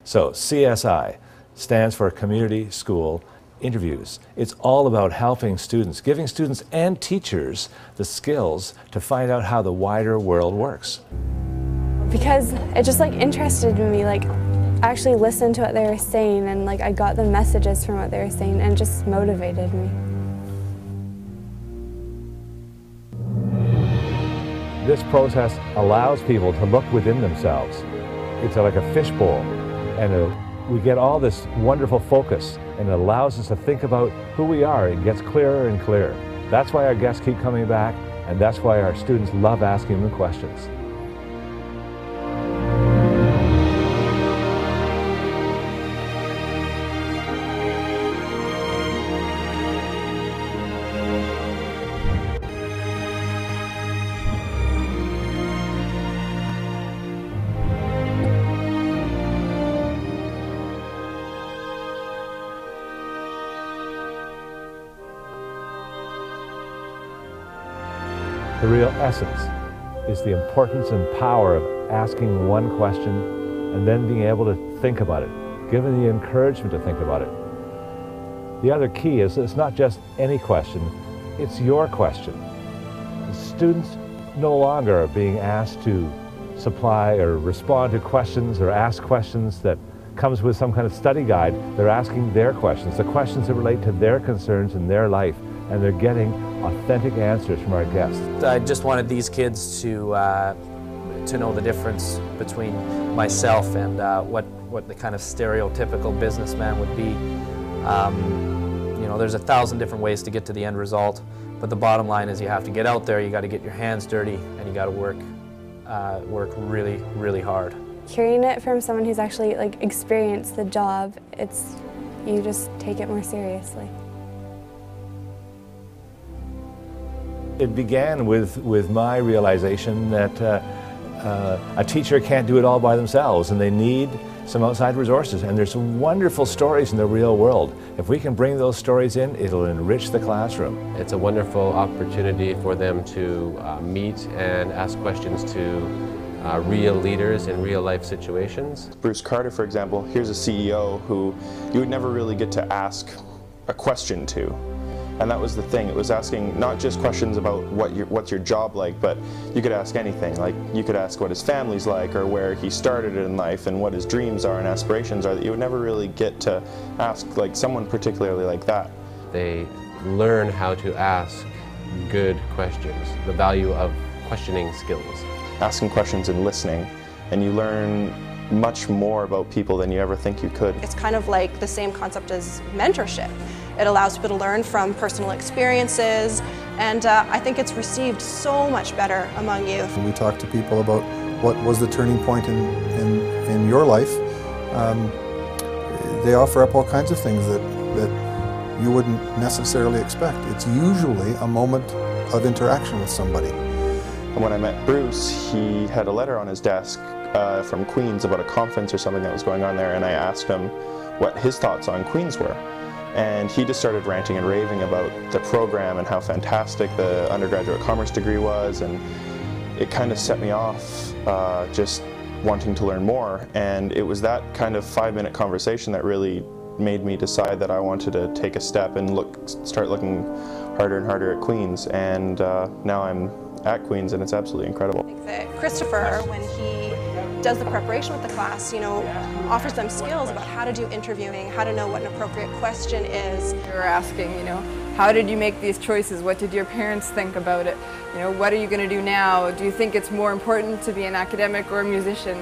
So CSI stands for Community School Interviews. It's all about helping students, giving students and teachers the skills to find out how the wider world works. Because it just interested me, I actually listened to what they were saying, and I got the messages from what they were saying, and it just motivated me. This process allows people to look within themselves. It's like a fishbowl, and we get all this wonderful focus, and it allows us to think about who we are. It gets clearer and clearer. That's why our guests keep coming back, and that's why our students love asking them questions. The real essence is the importance and power of asking one question and then being able to think about it, given the encouragement to think about it. The other key is it's not just any question, it's your question. The students no longer are being asked to supply or respond to questions or ask questions that comes with some kind of study guide. They're asking their questions, the questions that relate to their concerns in their life, and they're getting authentic answers from our guests. I just wanted these kids to know the difference between myself and what the kind of stereotypical businessman would be. You know, there's 1,000 different ways to get to the end result, but the bottom line is you have to get out there, you got to get your hands dirty, and you got to work really, really hard. Hearing it from someone who's actually experienced the job, you just take it more seriously. It began with my realization that a teacher can't do it all by themselves, and they need some outside resources. And there's some wonderful stories in the real world. If we can bring those stories in, it'll enrich the classroom. It's a wonderful opportunity for them to meet and ask questions to real leaders in real life situations. Bruce Carter, for example, here's a CEO who you would never really get to ask a question to. And that was the thing. It was asking not just questions about what's your job like, but you could ask anything. Like you could ask what his family's like, or where he started in life, and what his dreams are and aspirations are, that you would never really get to ask someone particularly like that. They learn how to ask good questions, the value of questioning skills. Asking questions and listening, and you learn much more about people than you ever think you could. It's kind of like the same concept as mentorship. It allows people to learn from personal experiences, and I think it's received so much better among youth. We talk to people about what was the turning point in your life. They offer up all kinds of things that you wouldn't necessarily expect. It's usually a moment of interaction with somebody. And when I met Bruce, he had a letter on his desk from Queen's about a conference or something that was going on there, and I asked him what his thoughts on Queen's were. And he just started ranting and raving about the program and how fantastic the undergraduate commerce degree was, and it kind of set me off just wanting to learn more. And it was that kind of 5-minute conversation that really made me decide that I wanted to take a step and start looking harder and harder at Queen's. And now I'm at Queen's, and it's absolutely incredible. I think that Christopher, when he does the preparation with the class, offers them skills about how to do interviewing, how to know what an appropriate question is. You were asking, how did you make these choices? What did your parents think about it? What are you going to do now? Do you think it's more important to be an academic or a musician?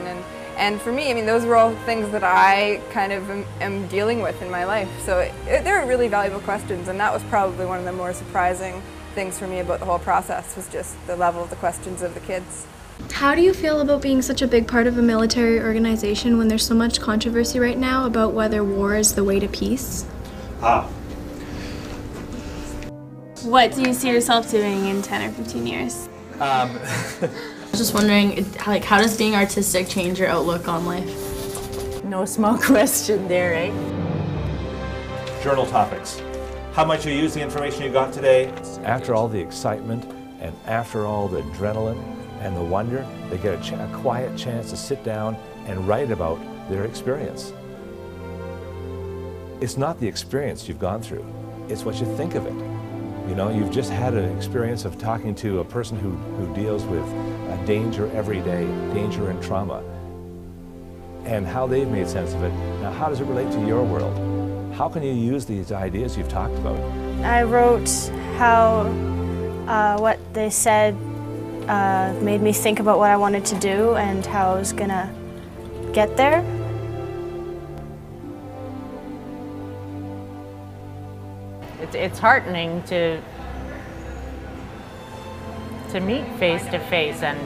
And for me, those were all things that I kind of am dealing with in my life. So they're really valuable questions, and that was probably one of the more surprising things for me about the whole process, was just the level of the questions of the kids. How do you feel about being such a big part of a military organization when there's so much controversy right now about whether war is the way to peace? What do you see yourself doing in 10 or 15 years? I was just wondering, how does being artistic change your outlook on life? No small question there, right? Journal topics. How much you use the information you got today. After all the excitement and after all the adrenaline and the wonder, they get a quiet chance to sit down and write about their experience. It's not the experience you've gone through, it's what you think of it. You know, you've just had an experience of talking to a person who deals with danger every day, danger and trauma, and how they've made sense of it. Now, how does it relate to your world? How can you use these ideas you've talked about? I wrote how what they said made me think about what I wanted to do and how I was gonna get there. It's heartening to meet face to face and,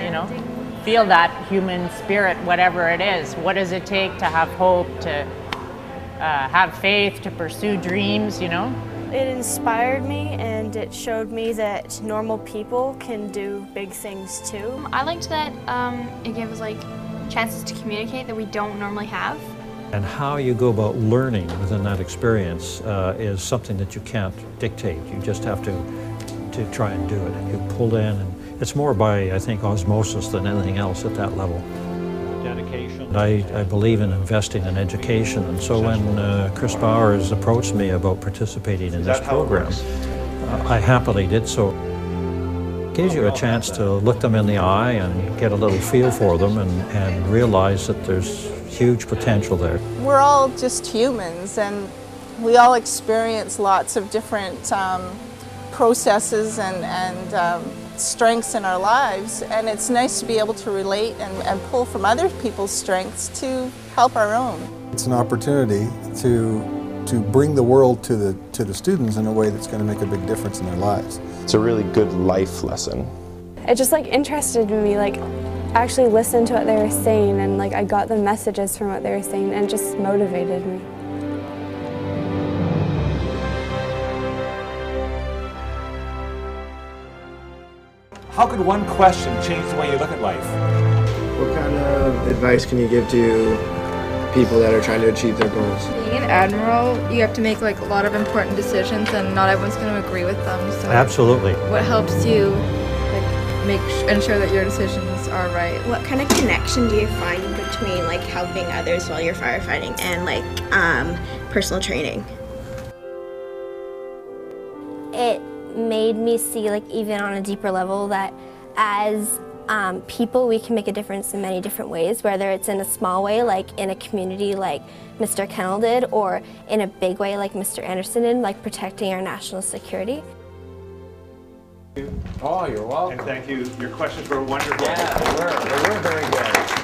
you know, feel that human spirit, whatever it is. What does it take to have hope, to have faith, to pursue dreams, you know? It inspired me and it showed me that normal people can do big things too. I liked that it gave us like chances to communicate that we don't normally have. And how you go about learning within that experience is something that you can't dictate. You just have to try and do it. And you pull in, and it's more by, I think, osmosis than anything else at that level. Dedication. I believe in investing in education, and so when Chris Bowers approached me about participating in this program, I happily did so. It gives you a chance to look them in the eye and get a little feel for them and realize that there's huge potential there. We're all just humans, and we all experience lots of different processes and strengths in our lives, and it's nice to be able to relate and pull from other people's strengths to help our own. It's an opportunity to bring the world to the students in a way that's going to make a big difference in their lives. It's a really good life lesson. It just like interested me, like actually listened to what they were saying, and like I got the messages from what they were saying, and it just motivated me. How could one question change the way you look at life? What kind of advice can you give to people that are trying to achieve their goals? Being an admiral, you have to make like a lot of important decisions, and not everyone's going to agree with them. So absolutely. What helps you ensure that your decisions are right? What kind of connection do you find between like helping others while you're firefighting and like personal training? It made me see, like, even on a deeper level, that as people we can make a difference in many different ways, whether it's in a small way like in a community like Mr. Kennel did, or in a big way like Mr. Anderson did, like protecting our national security. Oh, you're welcome. And thank you. Your questions were wonderful. Yeah, they were very good.